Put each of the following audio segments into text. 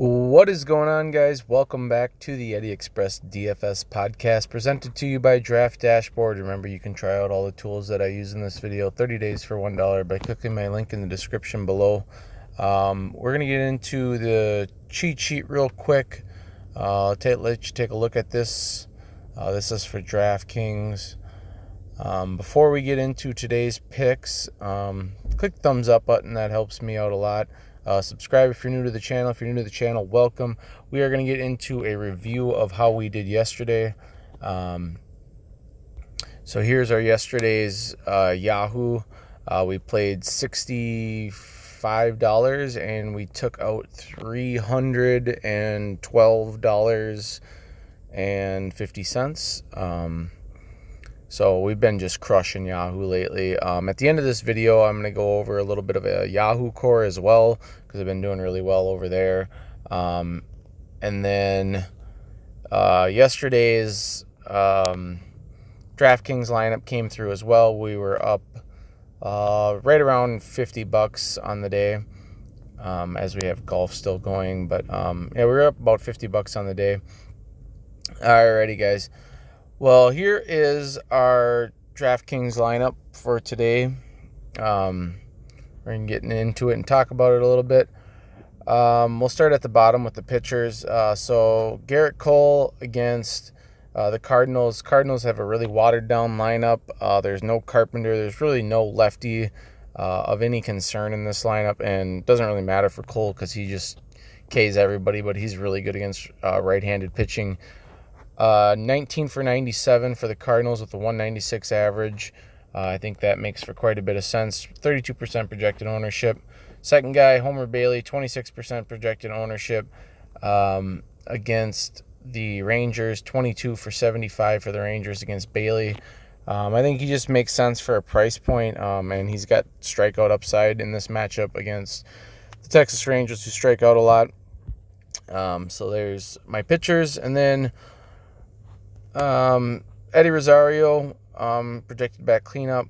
What is going on, guys? Welcome back to the Eddie Express DFS podcast presented to you by Draft Dashboard. Remember, you can try out all the tools that I use in this video 30 days for $1 by clicking my link in the description below. We're going to get into the cheat sheet real quick. Let you take a look at this. This is for DraftKings. Before we get into today's picks, click the thumbs up button. That helps me out a lot. Subscribe if you're new to the channel. If you're new to the channel, welcome. We are going to get into a review of how we did yesterday. So here's our yesterday's Yahoo. We played $65 and we took out $312.50. So we've been just crushing Yahoo lately. At the end of this video, I'm going to go over a little bit of a Yahoo core as well, because I've been doing really well over there. And then yesterday's DraftKings lineup came through as well. We were up right around $50 on the day, as we have golf still going. But yeah, we were up about $50 on the day. Alrighty, guys. Well, here is our DraftKings lineup for today. We're going to get into it and talk about it a little bit. We'll start at the bottom with the pitchers. So Garrett Cole against the Cardinals. Cardinals have a really watered-down lineup. There's no Carpenter. There's really no lefty of any concern in this lineup, and it doesn't really matter for Cole because he just Ks everybody, but he's really good against right-handed pitching. 19 for 97 for the Cardinals with a 196 average. I think that makes for quite a bit of sense. 32% projected ownership. Second guy, Homer Bailey, 26% projected ownership against the Rangers. 22 for 75 for the Rangers against Bailey. I think he just makes sense for a price point, and he's got strikeout upside in this matchup against the Texas Rangers, who strike out a lot. So there's my pitchers, and then Eddie Rosario, projected back cleanup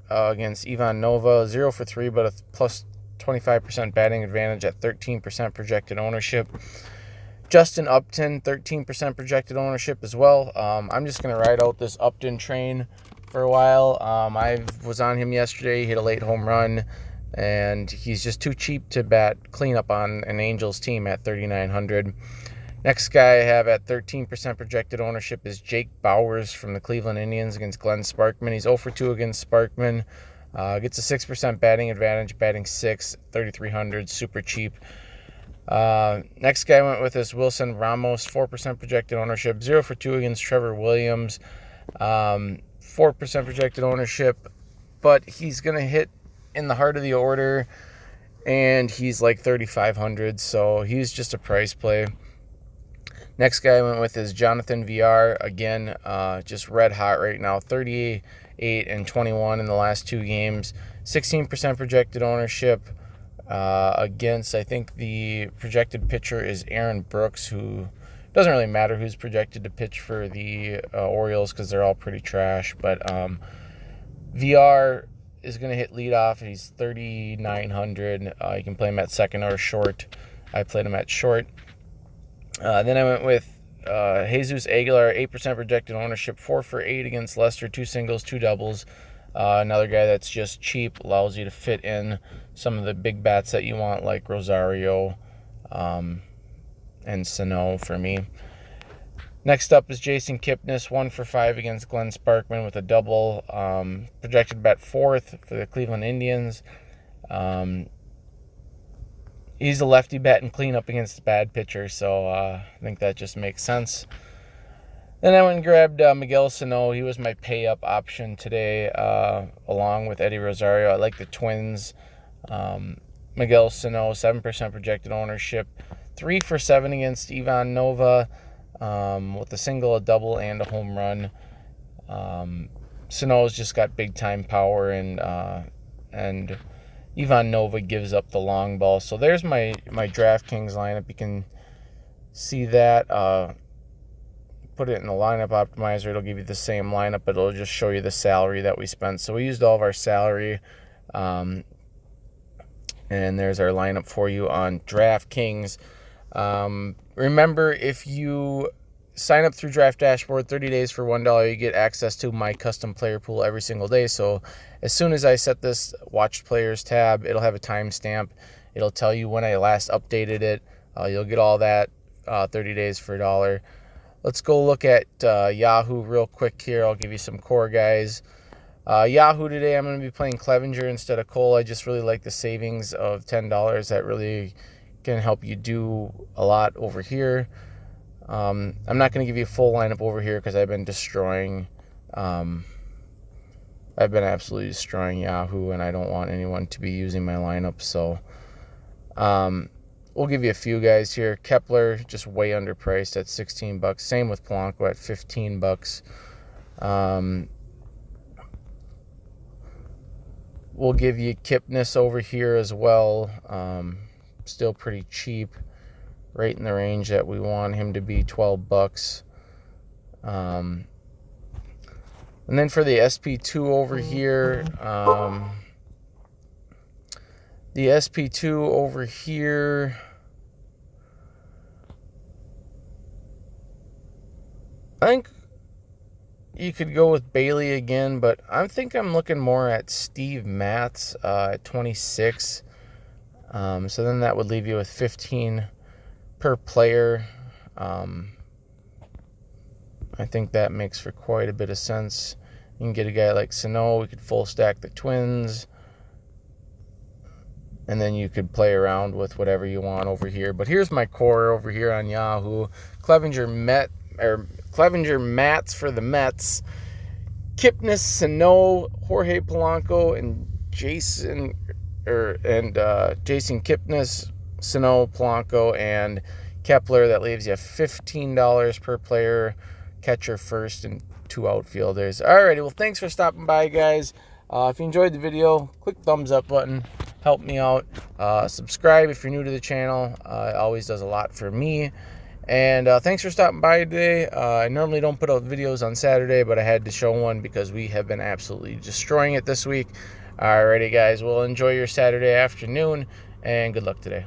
against Ivan Nova, 0 for 3, but a plus 25% batting advantage at 13% projected ownership. Justin Upton, 13% projected ownership as well. I'm just going to ride out this Upton train for a while. I was on him yesterday. He hit a late home run, and he's just too cheap to bat cleanup on an Angels team at 3,900. Next guy I have at 13% projected ownership is Jake Bowers from the Cleveland Indians against Glenn Sparkman. He's 0 for 2 against Sparkman. Gets a 6% batting advantage, batting 6, 3,300, super cheap. Next guy I went with is Wilson Ramos, 4% projected ownership, 0 for 2 against Trevor Williams. 4% projected ownership, but he's going to hit in the heart of the order, and he's like 3,500, so he's just a price play. Next guy I went with is Jonathan VR. Again, just red hot right now. 38 and 21 in the last 2 games. 16% projected ownership against, I think the projected pitcher is Aaron Brooks, who doesn't really matter who's projected to pitch for the Orioles because they're all pretty trash. But VR is going to hit leadoff. He's 3,900. You can play him at second or short. I played him at short. Then I went with Jesus Aguilar, 8% projected ownership, 4 for 8 against Leicester, 2 singles, 2 doubles. Another guy that's just cheap, allows you to fit in some of the big bats that you want, like Rosario and Sano for me. Next up is Jason Kipnis, 1 for 5 against Glenn Sparkman with a double. Projected to bat 4th for the Cleveland Indians. He's a lefty batting cleanup against a bad pitcher, so I think that just makes sense. Then I went and grabbed Miguel Sano. He was my pay-up option today, along with Eddie Rosario. I like the Twins. Miguel Sano, 7% projected ownership. 3 for 7 against Ivan Nova, with a single, a double, and a home run. Sano's just got big-time power, and Ivan Nova gives up the long ball. So there's my DraftKings lineup. You can see that. Put it in the lineup optimizer. It'll give you the same lineup, but it'll just show you the salary that we spent. So we used all of our salary. And there's our lineup for you on DraftKings. Remember, if you sign up through Draft Dashboard, 30 days for $1, you get access to my custom player pool every single day. So as soon as I set this Watched Players tab, it'll have a timestamp. It'll tell you when I last updated it. You'll get all that 30 days for $1. Let's go look at Yahoo real quick here. I'll give you some core guys. Yahoo today, I'm going to be playing Clevenger instead of Cole. I just really like the savings of $10. That really can help you do a lot over here. I'm not going to give you a full lineup over here because I've been destroying. I've been absolutely destroying Yahoo, and I don't want anyone to be using my lineup. So we'll give you a few guys here. Kepler, just way underpriced at $16. Same with Polanco at $15. We'll give you Kipnis over here as well. Still pretty cheap, right in the range that we want him to be, $12. And then for the SP2 over here, the SP2 over here, I think you could go with Bailey again, but I think I'm looking more at Steve Matz at 26. So then that would leave you with 15 per player. I think that makes for quite a bit of sense. You can get a guy like Sano. We could full stack the Twins. And then you could play around with whatever you want over here. But here's my core over here on Yahoo. Clevenger Mats for the Mets. Kipnis, Sano, Jorge Polanco, and Jason Kipnis, Sano, Polanco, and Kepler. That leaves you $15 per player, catcher first, and 2 outfielders. Alrighty, well, thanks for stopping by, guys. If you enjoyed the video, click the thumbs up button. Help me out. Subscribe if you're new to the channel. It always does a lot for me. And thanks for stopping by today. I normally don't put out videos on Saturday, but I had to show one because we have been absolutely destroying it this week. Alrighty, guys. Well, enjoy your Saturday afternoon, and good luck today.